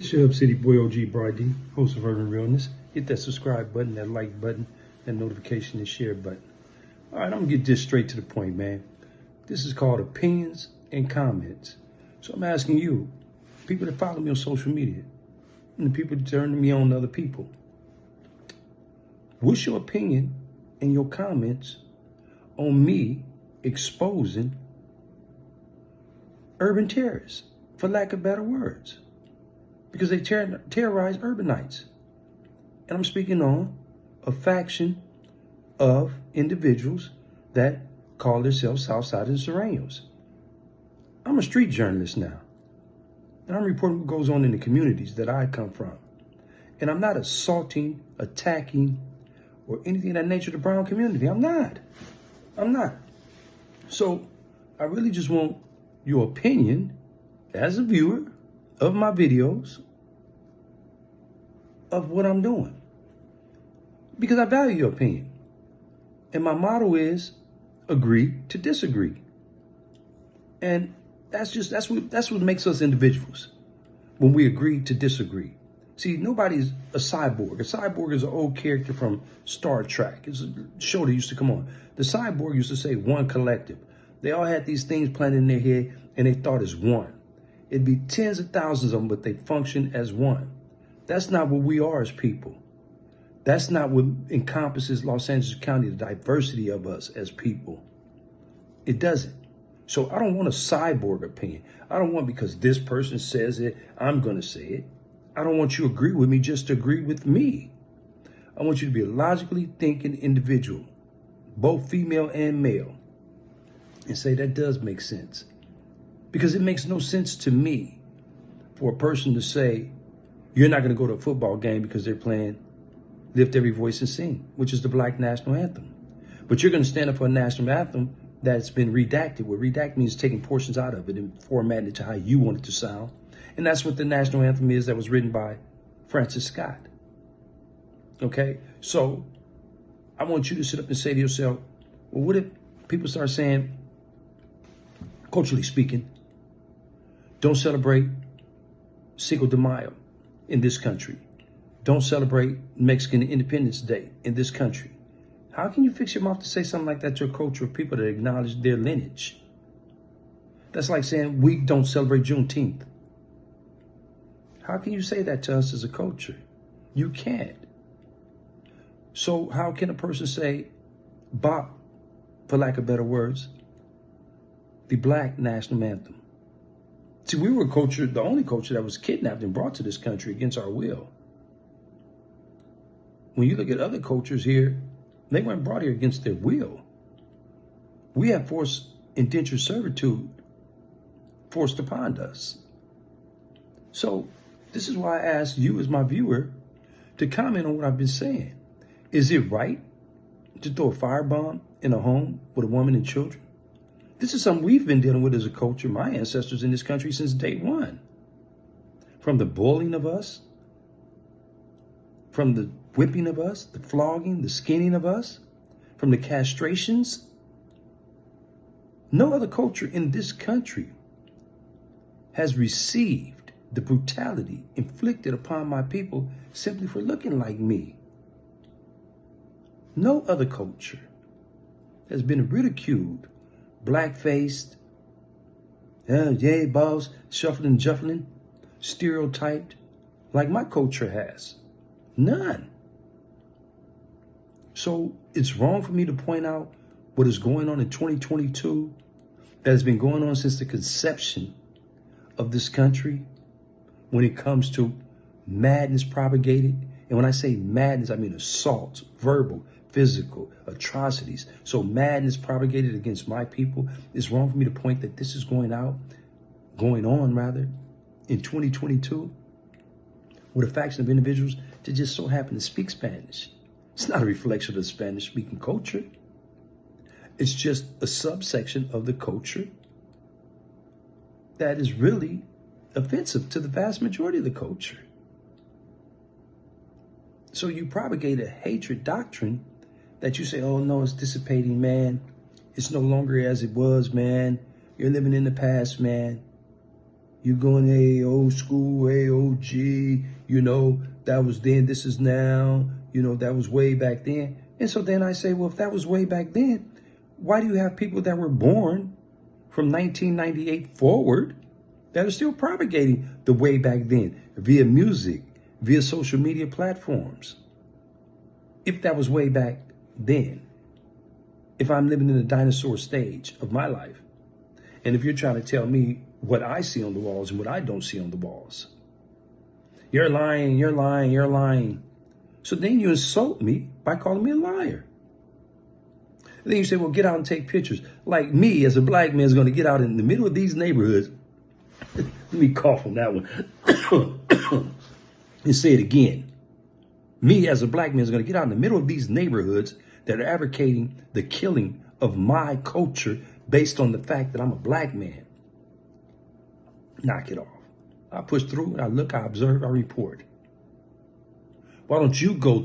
Shub City Boy OG Bry-dee, host of Urban Realness. Hit that subscribe button, that like button, that notification and share button. All right, I'm gonna get this straight to the point, man. This is called opinions and comments. So I'm asking you, people that follow me on social media, and the people that turn me on to other people, what's your opinion and your comments on me exposing urban terrorists, for lack of better words? Because they terrorize urbanites. And I'm speaking on a faction of individuals that call themselves Southsiders and Serranos. I'm a street journalist now. And I'm reporting what goes on in the communities that I come from. And I'm not assaulting, attacking, or anything of that nature of the brown community. I'm not. So I really just want your opinion as a viewer of my videos of what I'm doing, because I value your opinion. And my motto is agree to disagree. And that's what makes us individuals, when we agree to disagree. See, nobody's a cyborg. A cyborg is an old character from Star Trek. It's a show that used to come on. The cyborg used to say one collective. They all had these things planted in their head and they thought as one. It'd be tens of thousands of them, but they function as one. That's not what we are as people. That's not what encompasses Los Angeles County, the diversity of us as people. It doesn't. So I don't want a cyborg opinion. I don't want, because this person says it, I'm going to say it. I don't want you to agree with me just to agree with me. I want you to be a logically thinking individual, both female and male, and say that does make sense. Because it makes no sense to me for a person to say, you're not going to go to a football game because they're playing Lift Every Voice and Sing, which is the Black national anthem. But you're going to stand up for a national anthem that's been redacted, where redact means taking portions out of it and formatting it to how you want it to sound. And that's what the national anthem is, that was written by Francis Scott. Okay? So I want you to sit up and say to yourself, well, what if people start saying, culturally speaking, don't celebrate Cinco de Mayo in this country. Don't celebrate Mexican Independence Day in this country. How can you fix your mouth to say something like that to a culture of people that acknowledge their lineage? That's like saying we don't celebrate Juneteenth. How can you say that to us as a culture? You can't. So how can a person say, bop, for lack of better words, the Black national anthem? See, we were a culture, the only culture that was kidnapped and brought to this country against our will. When you look at other cultures here, they weren't brought here against their will. We have forced indentured servitude forced upon us. So this is why I asked you as my viewer to comment on what I've been saying. Is it right to throw a firebomb in a home with a woman and children? This is something we've been dealing with as a culture, my ancestors in this country, since day one. From the bullying of us, from the whipping of us, the flogging, the skinning of us, from the castrations. No other culture in this country has received the brutality inflicted upon my people simply for looking like me. No other culture has been ridiculed, black-faced, yeah, balls, shuffling, juffling, stereotyped, like my culture has. None. So it's wrong for me to point out what is going on in 2022 that has been going on since the conception of this country when it comes to madness propagated. And when I say madness, I mean assault, verbal, physical, atrocities. So madness propagated against my people. It's wrong for me to point that this is going on in 2022 with a faction of individuals that just so happen to speak Spanish. It's not a reflection of the Spanish-speaking culture. It's just a subsection of the culture that is really offensive to the vast majority of the culture. So you propagate a hatred doctrine that you say, oh no, it's dissipating, man. It's no longer as it was, man. You're living in the past, man. You're going, hey, old school, hey, OG, that was then, this is now, that was way back then. And so then I say, well, if that was way back then, why do you have people that were born from 1998 forward that are still propagating the way back then via music, via social media platforms? If that was way back then, if I'm living in the dinosaur stage of my life, and if you're trying to tell me what I see on the walls and what I don't see on the walls, you're lying, you're lying, you're lying. So then you insult me by calling me a liar. And then you say, well, get out and take pictures. Like me as a black man is going to get out in the middle of these neighborhoods. Let me cough on that one. And say it again. Me as a black man is going to get out in the middle of these neighborhoods that are advocating the killing of my culture based on the fact that I'm a black man. Knock it off. I push through, I look, I observe, I report. Why don't you go